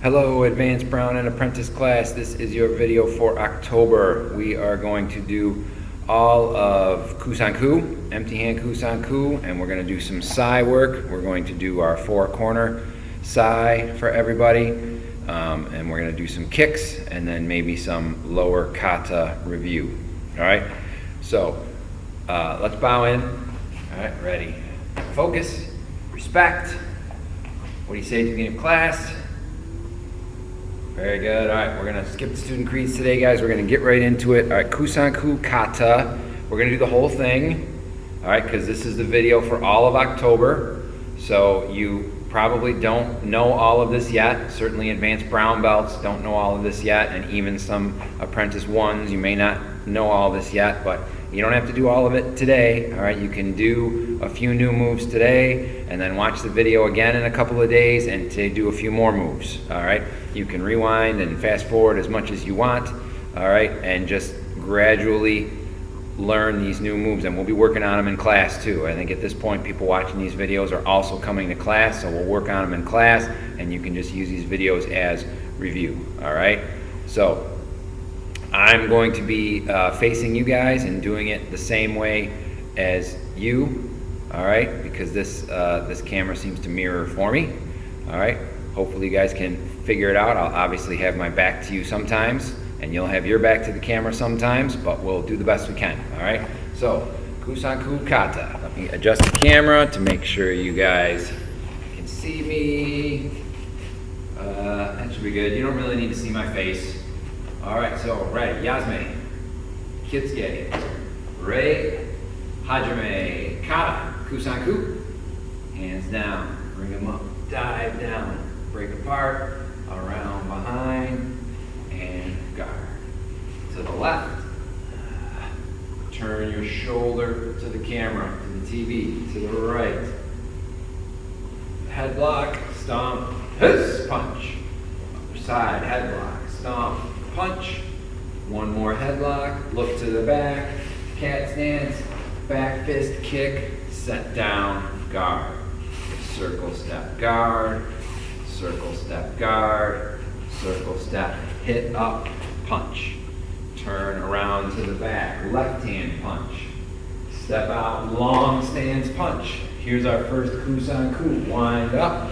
Hello, Advanced Brown and Apprentice class. This is your video for October. We are going to do all of Kusanku, empty hand Kusanku, and we're going to do some Sai work. We're going to do our four corner Sai for everybody, and we're going to do some kicks and then maybe some lower Kata review. All right, so let's bow in. All right, ready, focus, respect. What do you say at the beginning of class? Very good. All right, we're going to skip the student creeds today, guys. We're going to get right into it. All right, Kusanku Kata. We're going to do the whole thing, all right, because this is the video for all of October. So you probably don't know all of this yet. Certainly advanced brown belts don't know all of this yet, and even some apprentice ones, you may not know all this yet, but you don't have to do all of it today, all right? You can do a few new moves today and then watch the video again in a couple of days and to do a few more moves, all right? You can rewind and fast forward as much as you want, all right? And just gradually learn these new moves, and we'll be working on them in class too. I think at this point, people watching these videos are also coming to class, so we'll work on them in class, and you can just use these videos as review, all right? So I'm going to be facing you guys and doing it the same way as you, all right? Because this camera seems to mirror for me, all right? Hopefully you guys can figure it out. I'll obviously have my back to you sometimes, and you'll have your back to the camera sometimes, but we'll do the best we can, all right? So, Kusanku Kata. Let me adjust the camera to make sure you guys can see me. That should be good. You don't really need to see my face. All right, so ready, Yasme, Kitsuke, Rei, Hajime, Kata, Kusanku, hands down, bring them up, dive down, break apart, around behind, and guard. To the left, turn your shoulder to the camera, to the TV, to the right. Headlock, stomp, hiss, punch. Other side, headlock, stomp, punch. One more headlock, look to the back, cat stance, back fist kick, set down, guard. Circle step guard, circle step guard, circle step, hit up, punch. Turn around to the back, left hand punch. Step out, long stance punch. Here's our first Kusanku, wind up.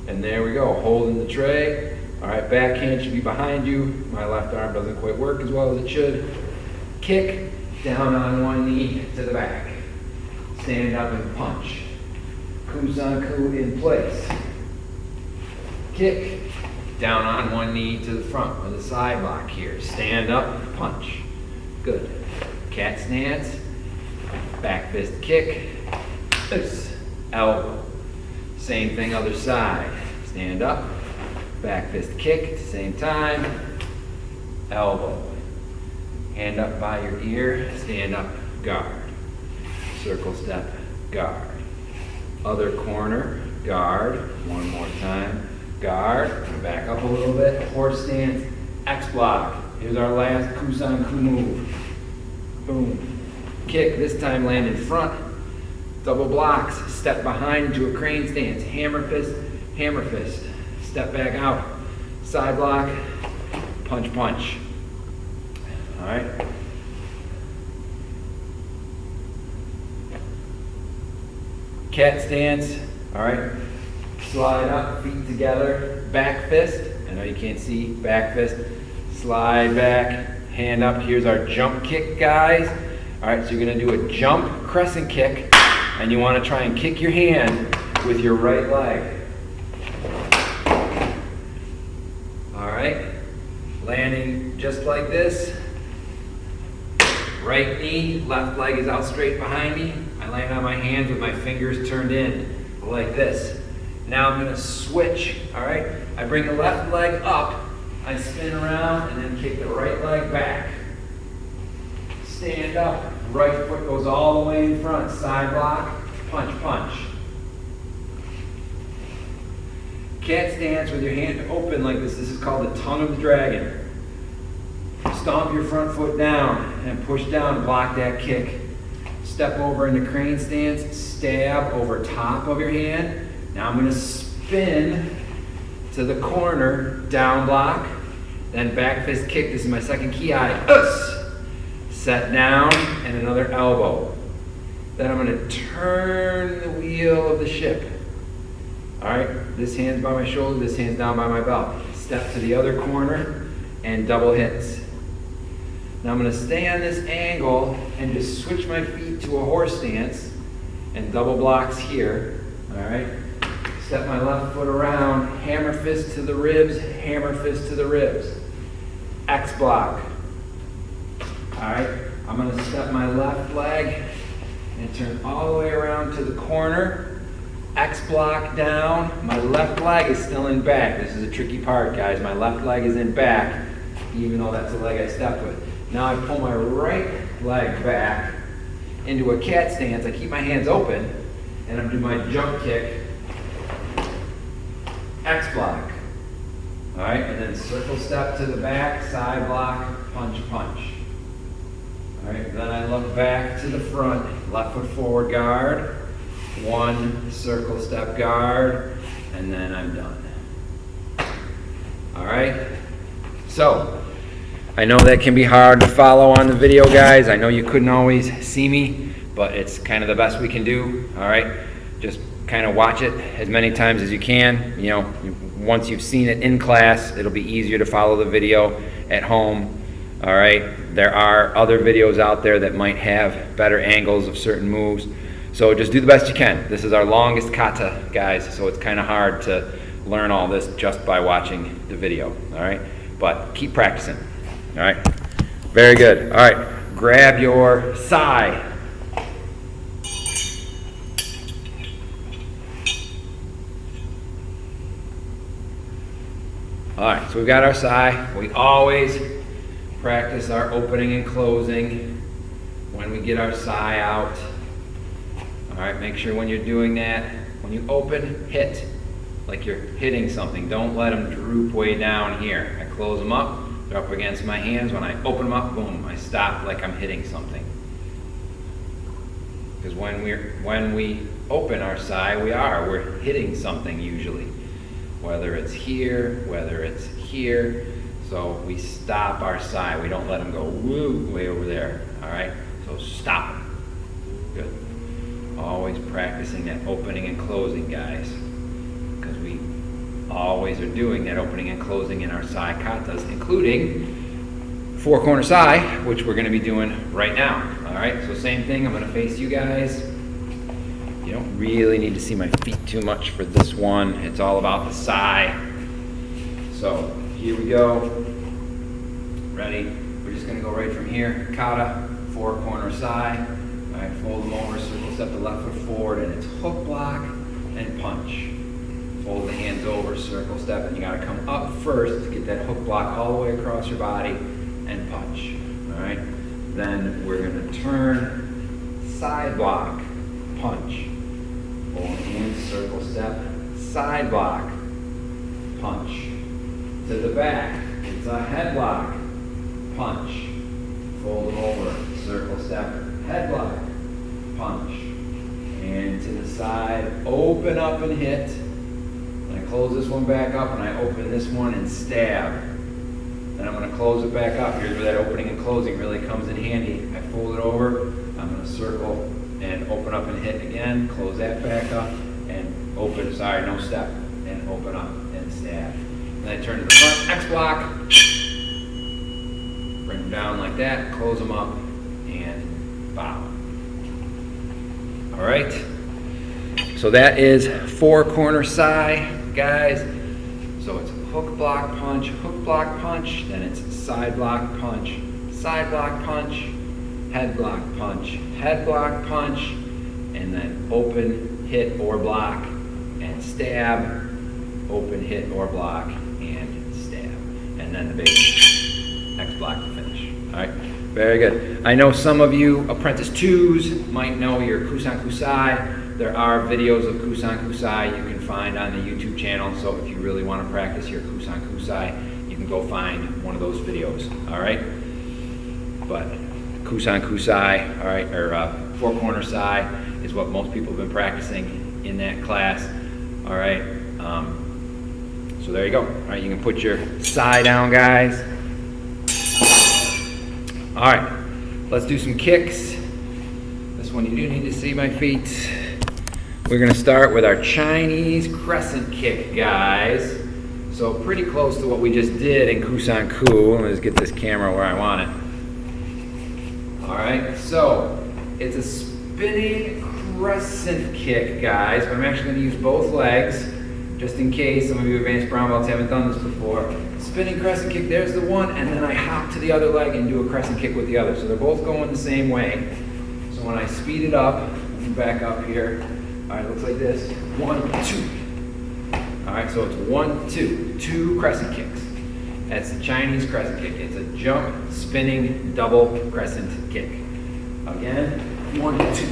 And there we go, holding the tray. All right, back hand should be behind you. My left arm doesn't quite work as well as it should. Kick, down on one knee to the back. Stand up and punch. Kusanku in place. Kick, down on one knee to the front with a side lock here. Stand up, punch. Good. Cat stance, back fist kick, this, elbow. Same thing other side. Stand up, back fist kick at the same time, elbow. Hand up by your ear, stand up, guard. Circle step, guard. Other corner, guard. One more time, guard. Back up a little bit, horse stance, X block. Here's our last Kusanku move. Boom. Kick, this time land in front. Double blocks, step behind into a crane stance, hammer fist, hammer fist. Step back out, side block, punch, punch. All right. Cat stance, all right. Slide up, feet together, back fist. I know you can't see, back fist. Slide back, hand up. Here's our jump kick, guys. All right, so you're gonna do a jump crescent kick, and you wanna try and kick your hand with your right leg. All right, landing just like this. Right knee, left leg is out straight behind me. I land on my hands with my fingers turned in like this. Now I'm gonna switch, all right? I bring the left leg up, I spin around, and then kick the right leg back. Stand up, right foot goes all the way in front, side block, punch, punch. Cat stance with your hand open like this. This is called the tongue of the dragon. Stomp your front foot down and push down, block that kick. Step over into crane stance, stab over top of your hand. Now I'm going to spin to the corner, down block, then back fist kick. This is my second ki. Set down and another elbow. Then I'm going to turn the wheel of the ship. All right, this hand's by my shoulder, this hand's down by my belt. Step to the other corner and double hits. Now I'm going to stay on this angle and just switch my feet to a horse stance and double blocks here. All right, step my left foot around, hammer fist to the ribs, hammer fist to the ribs. X block. All right, I'm going to step my left leg and turn all the way around to the corner. X block down. My left leg is still in back. This is a tricky part, guys. My left leg is in back, even though that's the leg I stepped with. Now I pull my right leg back into a cat stance. I keep my hands open, and I'm doing my jump kick. X block. All right, and then circle step to the back, side block, punch, punch. All right, then I look back to the front, left foot forward guard, one circle step guard, and then I'm done. All right, so I know that can be hard to follow on the video, guys. I know you couldn't always see me, but it's kind of the best we can do. All right, just kind of watch it as many times as you can. You know, once you've seen it in class, it'll be easier to follow the video at home. All right, there are other videos out there that might have better angles of certain moves. So just do the best you can. This is our longest kata, guys, so it's kind of hard to learn all this just by watching the video. All right, but keep practicing. All right, very good. All right, grab your sai. All right, so we've got our sai. We always practice our opening and closing when we get our sai out. All right, make sure when you're doing that, when you open, hit like you're hitting something. Don't let them droop way down here. I close them up, they're up against my hands. When I open them up, boom, I stop like I'm hitting something. Because when we open our sai, we're hitting something usually. Whether it's here, whether it's here. So we stop our sai. We don't let them go woo way over there. All right, so stop them. Good. Always practicing that opening and closing, guys, because we always are doing that opening and closing in our sai katas, including four corner sai, which we're going to be doing right now. All right, so same thing. I'm going to face you guys. You don't really need to see my feet too much for this one. It's all about the sai. So here we go. Ready? We're just going to go right from here. Kata, four corner sai. All right, fold them over, circle step the left foot forward, and it's hook block and punch. Fold the hands over, circle step, and you got to come up first to get that hook block all the way across your body and punch. All right. Then we're going to turn, side block, punch. Fold in, circle step, side block, punch. To the back, it's a headlock, punch. Fold them over, circle step, headlock, punch. And to the side, open up and hit. And I close this one back up and I open this one and stab. Then I'm going to close it back up. Here's where that opening and closing really comes in handy. I fold it over, I'm going to circle and open up and hit again, close that back up and open, sorry, no step, and open up and stab. Then I turn to the front, X block, bring them down like that, close them up, and bow. All right, so that is four corner sai, guys. So it's hook block punch, then it's side block punch, head block punch, and then open, hit, or block, and stab, open, hit, or block, and stab. And then the big X block to finish. All right, very good. I know some of you Apprentice 2s might know your Kusanku sai. There are videos of Kusanku sai you can find on the YouTube channel, so if you really want to practice your Kusanku sai, you can go find one of those videos, all right? But Kusanku sai, all right, or four corner sai is what most people have been practicing in that class, all right? So So there you go. All right, you can put your sai down, guys. All right, let's do some kicks. This one you do need to see my feet. We're gonna start with our Chinese crescent kick, guys. So pretty close to what we just did in Kusan-ku. Let's get this camera where I want it. All right, so it's a spinning crescent kick, guys. But I'm actually gonna use both legs, just in case some of you advanced brown belts haven't done this before. Spinning crescent kick, there's the one, and then I hop to the other leg and do a crescent kick with the other. So they're both going the same way. So when I speed it up, let me back up here. All right, looks like this. 1, 2. All right, so it's 1, 2. 2 crescent kicks. That's the Chinese crescent kick. It's a jump, spinning, double crescent kick. Again, 1, 2.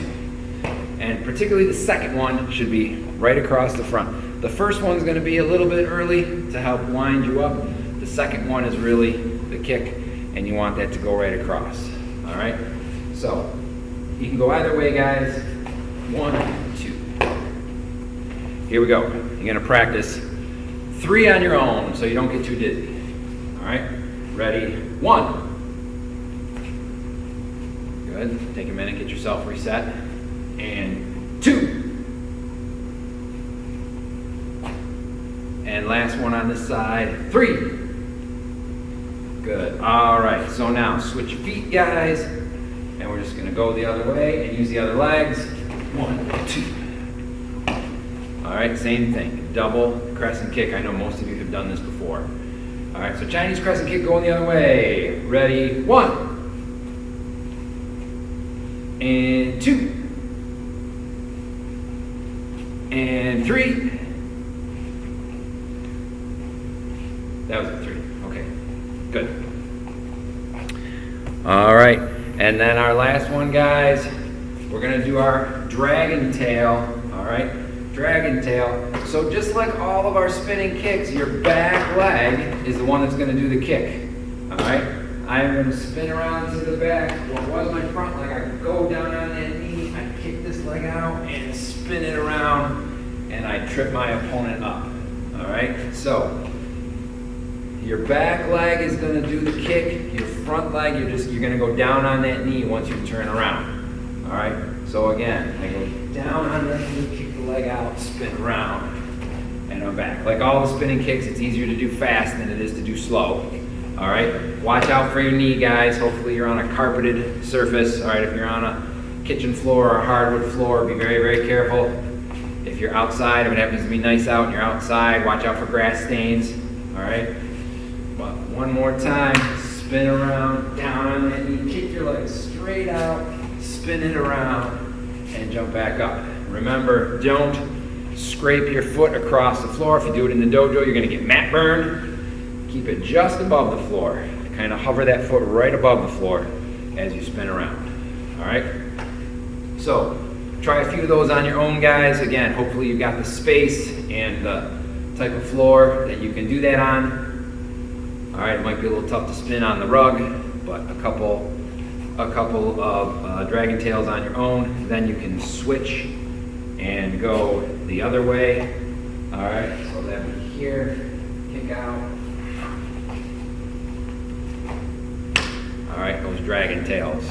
And particularly the second one should be right across the front. The first one's gonna be a little bit early to help wind you up. The second one is really the kick, and you want that to go right across. All right, so you can go either way, guys. 1, 2. Here we go. You're gonna practice 3 on your own so you don't get too dizzy. All right, ready? 1. Good, take a minute, get yourself reset. And 2. And last one on this side, 3. Good, all right, so now switch your feet, guys. And we're just gonna go the other way and use the other legs. 1, 2. All right, same thing, double crescent kick. I know most of you have done this before. All right, so Chinese crescent kick going the other way. Ready, 1. And 2. And 3. That was a 3, okay, good. All right, and then our last one, guys, we're gonna do our dragon tail, all right? Dragon tail. So just like all of our spinning kicks, your back leg is the one that's gonna do the kick, all right? I'm gonna spin around to the back. What was my front leg? I go down on that knee, I kick this leg out and spin it around, and I trip my opponent up, all right? So your back leg is gonna do the kick. Your front leg, you're gonna go down on that knee once you turn around, all right? So again, I go down on that knee, kick the leg out, spin around, and I'm back. Like all the spinning kicks, it's easier to do fast than it is to do slow. All right, watch out for your knee, guys. Hopefully you're on a carpeted surface. All right, if you're on a kitchen floor or a hardwood floor, be very, very careful. If you're outside, if it happens to be nice out and you're outside, watch out for grass stains. All right, but one more time, spin around, down on that knee, kick your legs straight out, spin it around, and jump back up. Remember, don't scrape your foot across the floor. If you do it in the dojo, you're gonna get mat burn. Keep it just above the floor. Kind of hover that foot right above the floor as you spin around. All right? So, try a few of those on your own, guys. Again, hopefully you've got the space and the type of floor that you can do that on. All right, it might be a little tough to spin on the rug, but a couple of dragon tails on your own. Then you can switch and go the other way. All right, so that would be here, kick out. All right, those dragon tails.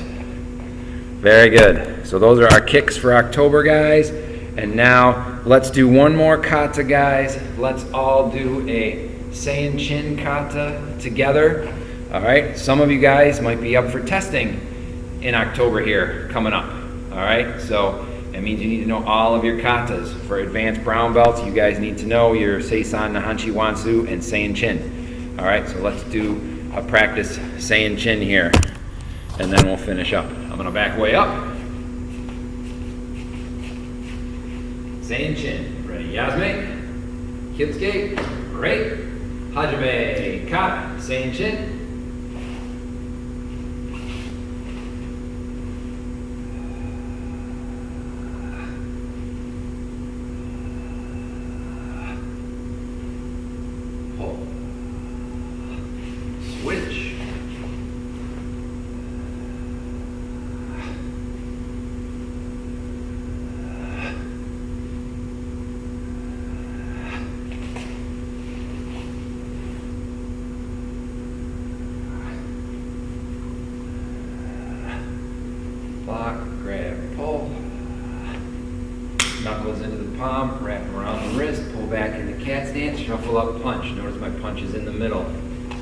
Very good. So those are our kicks for October, guys. And now let's do one more kata, guys. Let's all do a Saiyan chin kata together. All right, some of you guys might be up for testing in October here coming up. All right, so that means you need to know all of your katas. For advanced brown belts, you guys need to know your Seisan, Nahanchi, Wansu, and Saiyan chin. All right, so let's do a practice Saiyan chin here, and then we'll finish up. I'm gonna back way up. Saiyan chin. Ready, Yasme. Kitsuke. Great. Hajime. Kata. Saiyan chin. Hold. Switch. palm, wrap around the wrist, pull back into cat stance, shuffle up, punch. Notice my punch is in the middle.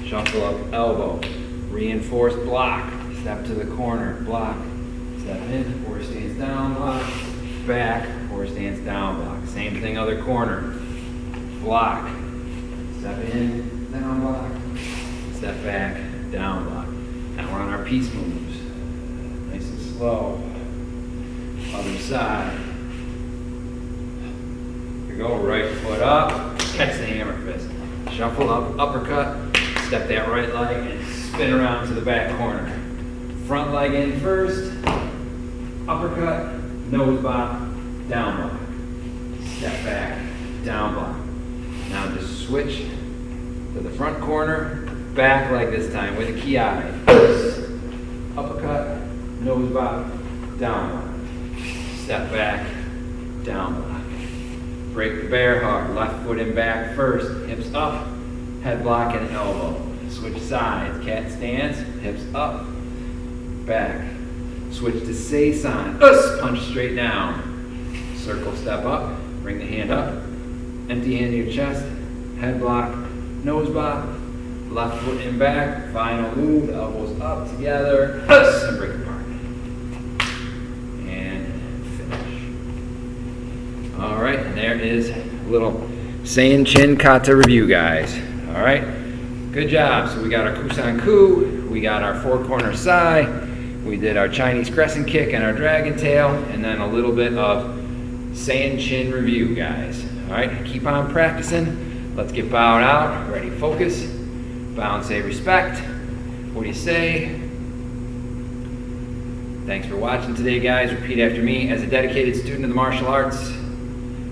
Shuffle up, elbow. Reinforce block. Step to the corner, block. Step in, horse stance down, block. Back, horse stance down, block. Same thing, other corner. Block. Step in, down block. Step back, down block. Now we're on our piece moves. Nice and slow. Other side. Here we go, right foot up. Catch the hammer fist. Shuffle up, uppercut. Step that right leg and spin around to the back corner. Front leg in first. Uppercut, nose block, down block. Step back, down block. Now just switch to the front corner, back leg this time with a ki. First, uppercut, nose block, down block. Step back, down block. Break the bear hug, left foot in back first, hips up, head block and elbow. Switch sides, cat stance, hips up, back. Switch to Saiyan, punch straight down. Circle step up, bring the hand up, empty hand to your chest, head block, nose block, left foot in back, final move, elbows up together, and break apart. And finish. All right, and there is a little Saiyan Chin Kata review, guys. All right, good job. So we got our Kusan-ku, we got our four corner sai, we did our Chinese Crescent kick and our dragon tail, and then a little bit of Saiyan Chin review, guys. All right, keep on practicing. Let's get bowed out. Ready, focus. Bow and say respect. What do you say? Thanks for watching today, guys. Repeat after me. As a dedicated student of the martial arts,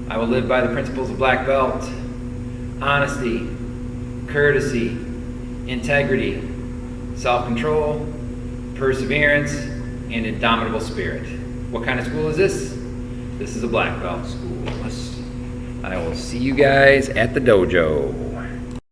I will live by the principles of black belt: honesty, courtesy, integrity, self-control, perseverance, and indomitable spirit. What kind of school is this? This is a black belt school. I will see you guys at the dojo.